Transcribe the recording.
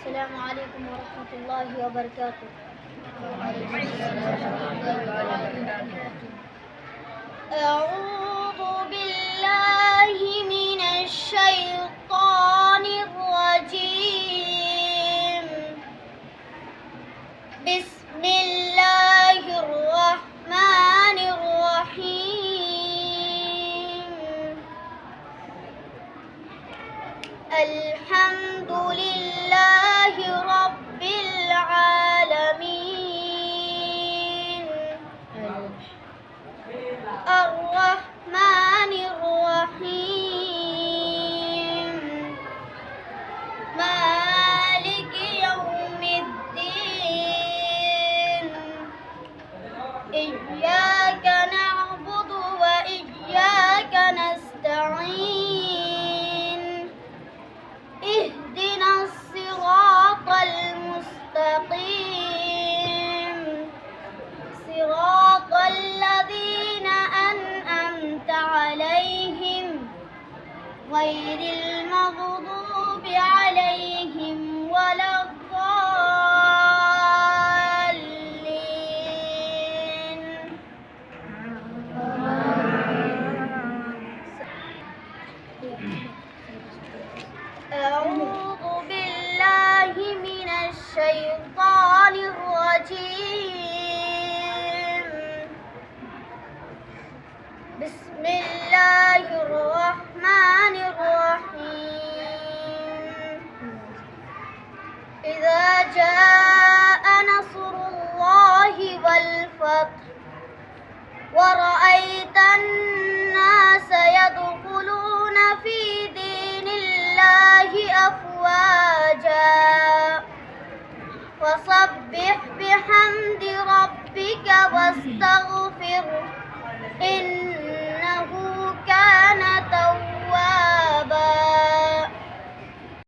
السلام عليكم ورحمة الله وبركاته. أعوذ بالله من الشيطان الرجيم. بسم الله الرحمن الرحيم. الحمد لله رب العالمين. الرحمن الرحيم. مالك يوم الدين. إياك نعبد وإياك نستعين. اهدنا الصراط المستقيم، صراط الذين أنعمت عليهم غير المغضوب عليهم ولا الضالين. أعوذ بالله من الشيطان الرجيم. بسم الله الرحمن الرحيم. إذا جاء نصر الله والفتح ورأيت الناس يدخلون في دين الله أفواجا فسبح بحمد ربك واستغفره